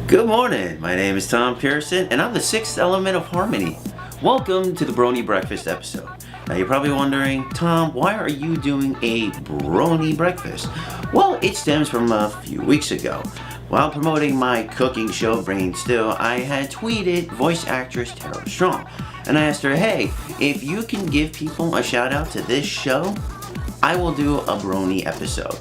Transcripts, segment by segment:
Good morning, my name is Tom Pearson and I'm the sixth element of harmony. Welcome to the Brony Breakfast episode. Now you're probably wondering, Tom, why are you doing a Brony Breakfast? Well, it stems from a few weeks ago. While promoting my cooking show, Brain Still, I had tweeted voice actress Tara Strong. And I asked her, hey, if you can give people a shout out to this show, I will do a Brony episode.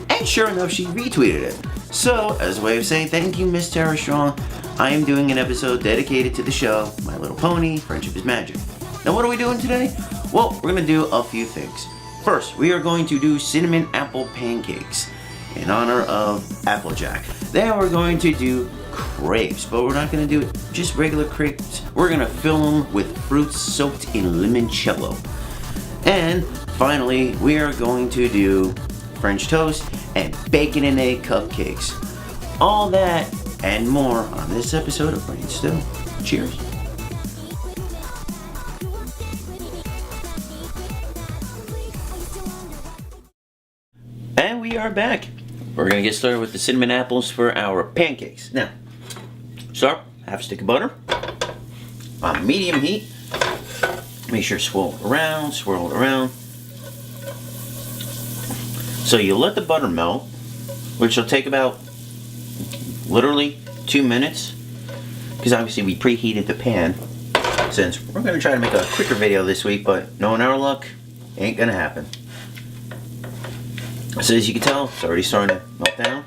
And sure enough, she retweeted it. So, as a way of saying thank you, Miss Tara Strong, I am doing an episode dedicated to the show, My Little Pony, Friendship is Magic. Now, what are we doing today? Well, we're going to do a few things. First, we are going to do cinnamon apple pancakes in honor of Applejack. Then we're going to do crepes, but we're not going to do just regular crepes. We're going to fill them with fruits soaked in limoncello. And finally, we are going to do French toast and bacon and egg cupcakes. All that and more on this episode of Brain Still. Cheers. And we are back. We're gonna get started with the cinnamon apples for our pancakes. Now, start half a stick of butter on medium heat. Make sure to swirl it around. So you let the butter melt, which will take about literally 2 minutes, because obviously we preheated the pan, since we're going to try to make a quicker video this week, but knowing our luck, ain't going to happen. So as you can tell, it's already starting to melt down.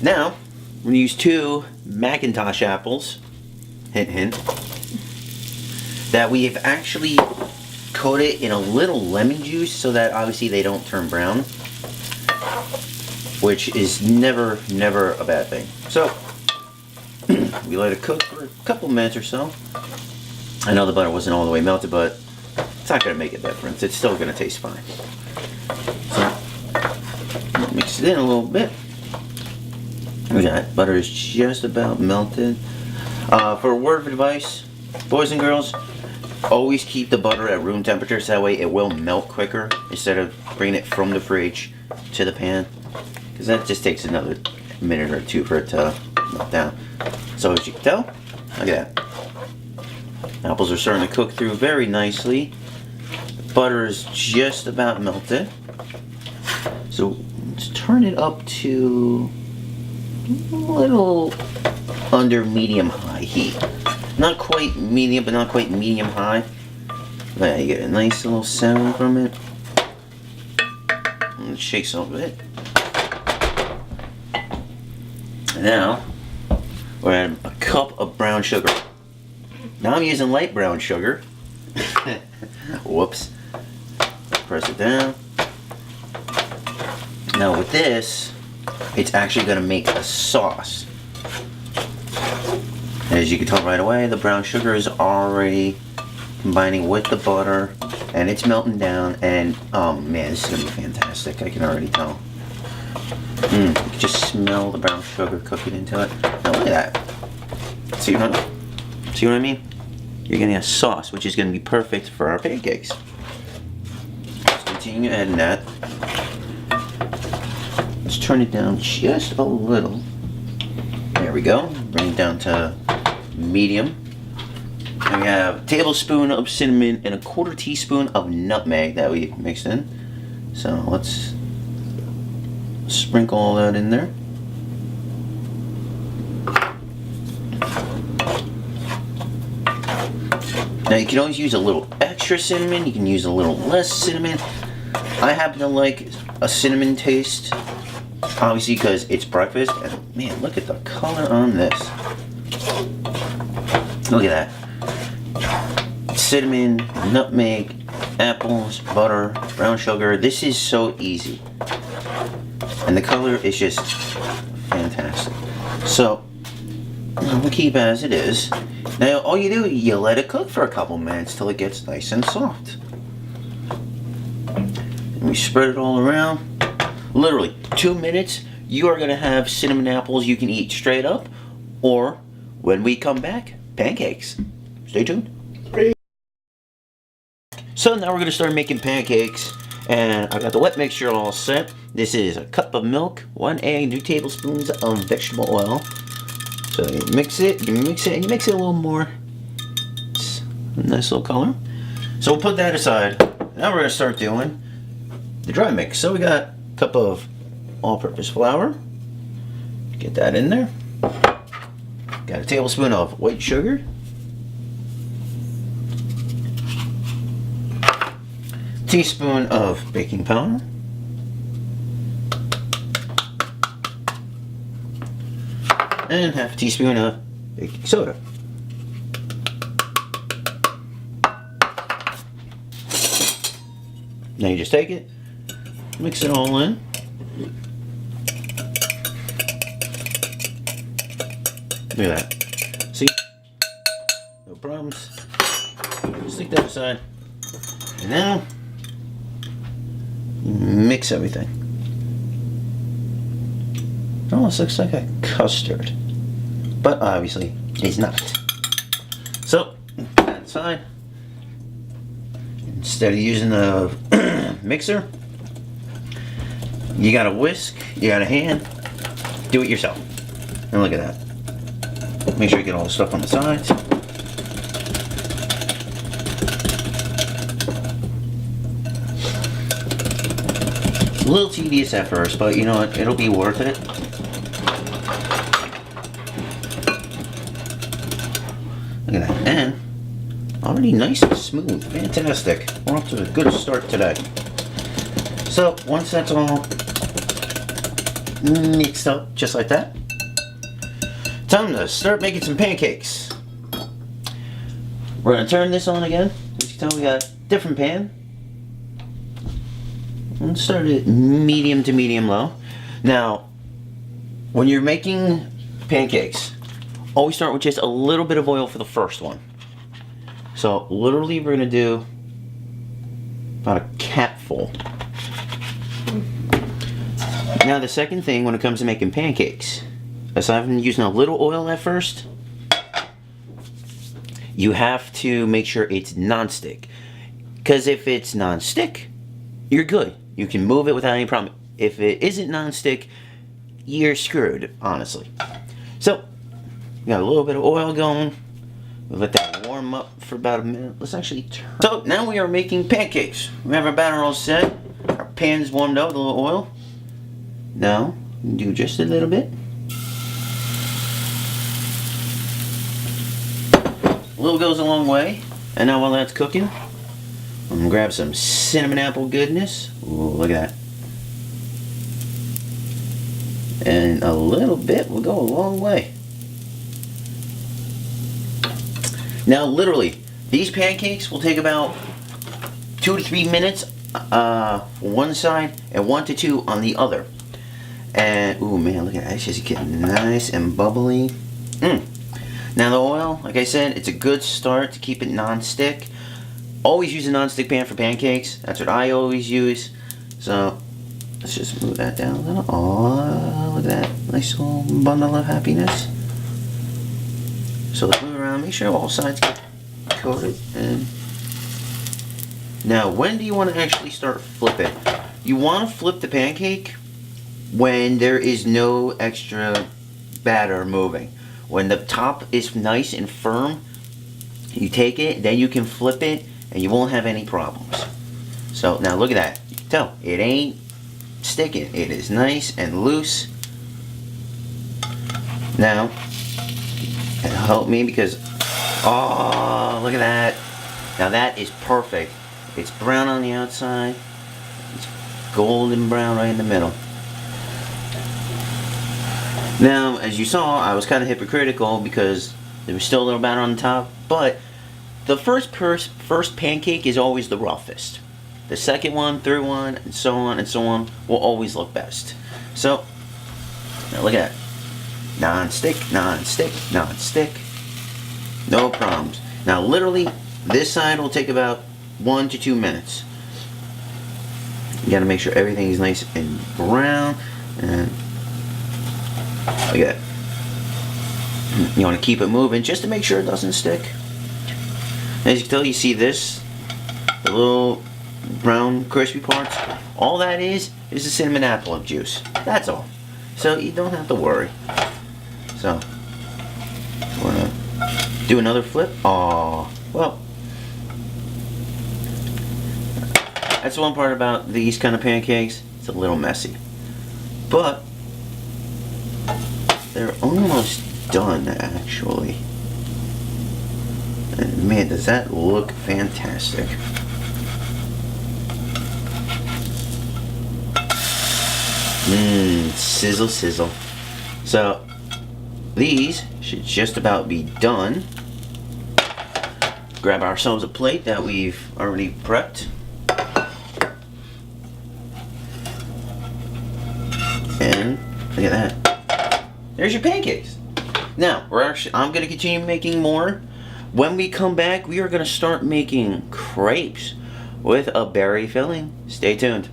Now, we're going to use 2 Macintosh apples, hint hint, that we have actually coat it in a little lemon juice so that obviously they don't turn brown, which is never a bad thing. So we let it cook for a couple minutes or so. I know the butter wasn't all the way melted, but it's not going to make a difference. It's still going to taste fine. So mix it in a little bit. Look at that, butter is just about melted. For a word of advice, boys and girls, always keep the butter at room temperature, so that way it will melt quicker instead of bringing it from the fridge to the pan, because that just takes another minute or 2 for it to melt down. So as you can tell, look at that. Apples are starting to cook through very nicely. The butter is just about melted. So let's turn it up to a little under medium-high heat. Not quite medium, but not quite medium-high. There you get a nice little sound from it. And it shakes a little bit. And now, we're adding a cup of brown sugar. Now I'm using light brown sugar. Whoops. Press it down. Now with this, it's actually going to make a sauce. As you can tell right away, the brown sugar is already combining with the butter and it's melting down, and oh man, this is going to be fantastic. I can already tell. You can just smell the brown sugar cooking into it. Now look at that. See what I mean? You're getting a sauce, which is going to be perfect for our pancakes. Let's continue adding that. Let's turn it down just a little. There we go. Bring it down to medium. And we have a tablespoon of cinnamon and a 1/4 teaspoon of nutmeg that we mixed in. So let's sprinkle all that in there. Now you can always use a little extra cinnamon, you can use a little less cinnamon. I happen to like a cinnamon taste, obviously because it's breakfast, and man, look at the color on this. Look at that. Cinnamon, nutmeg, apples, butter, brown sugar. This is so easy. And the color is just fantastic. So, we'll keep as it is. Now, all you do, you let it cook for a couple minutes till it gets nice and soft. And we spread it all around. Literally, 2 minutes, you are going to have cinnamon apples you can eat straight up, or when we come back, pancakes. Stay tuned. So now we're going to start making pancakes. And I got the wet mixture all set. This is a cup of milk, 1 egg, 2 tablespoons of vegetable oil. So you mix it, and you mix it a little more. It's a nice little color. So we'll put that aside. Now we're gonna start doing the dry mix. So we got a cup of all-purpose flour. Get that in there. Got a tablespoon of white sugar. Teaspoon of baking powder. And half a teaspoon of baking soda. Now you just take it, mix it all in. Look at that. See? No problems. Stick that aside. And now, mix everything. It almost looks like a custard. But obviously, it's not. So, put that aside. Instead of using the mixer, you got a whisk, you got a hand. Do it yourself. And look at that. Make sure you get all the stuff on the sides. A little tedious at first, but you know what? It'll be worth it. Look at that. And already nice and smooth. Fantastic. We're off to a good start today. So once that's all mixed up just like that, time to start making some pancakes. We're going to turn this on again. As you can tell, we got a different pan. Let's start at medium to medium low. Now, when you're making pancakes, always start with just a little bit of oil for the first one. So literally we're going to do about a capful. Now the second thing when it comes to making pancakes, aside from using a little oil at first, you have to make sure it's non-stick. Because if it's non-stick, you're good. You can move it without any problem. If it isn't non-stick, you're screwed, honestly. So, we got a little bit of oil going. We'll let that warm up for about a minute. Let's actually turn. So, now we are making pancakes. We have our batter all set. Our pan's warmed up with a little oil. Now, do just a little bit. A little goes a long way. And now while that's cooking, I'm gonna grab some cinnamon apple goodness. Ooh, look at that. And a little bit will go a long way. Now literally, these pancakes will take about 2 to 3 minutes one side and 1 to 2 on the other. And ooh man, look at that, it's just getting nice and bubbly. Now the oil, like I said, it's a good start to keep it non-stick. Always use a non-stick pan for pancakes. That's what I always use. So let's just move that down a little. Oh, look at that nice little bundle of happiness. So let's move around, make sure all sides get coated. And now, when do you want to actually start flipping? You want to flip the pancake when there is no extra batter moving. When the top is nice and firm, you take it, then you can flip it, and you won't have any problems. So now look at that. You can tell it ain't sticking. It is nice and loose. Now, it'll help me because, oh, look at that. Now that is perfect. It's brown on the outside. It's golden brown right in the middle. Now, as you saw, I was kind of hypocritical because there was still a little batter on the top, but the first pancake is always the roughest. The second one, third one, and so on, will always look best. So, now look at that. Non-stick, non-stick, non-stick. No problems. Now, literally, this side will take about 1 to 2 minutes. You gotta make sure everything is nice and brown. And look at that. You want to keep it moving just to make sure it doesn't stick. As you can tell, you see this, the little brown crispy parts, all that is the cinnamon apple juice. That's all. So you don't have to worry. So we're gonna do another flip. Oh, well, that's one part about these kind of pancakes. It's a little messy, but they're almost done actually. And man, does that look fantastic. Sizzle, sizzle. So these should just about be done. Grab ourselves a plate that we've already prepped. And look at that. There's your pancakes. Now, I'm going to continue making more. When we come back, we are going to start making crepes with a berry filling. Stay tuned.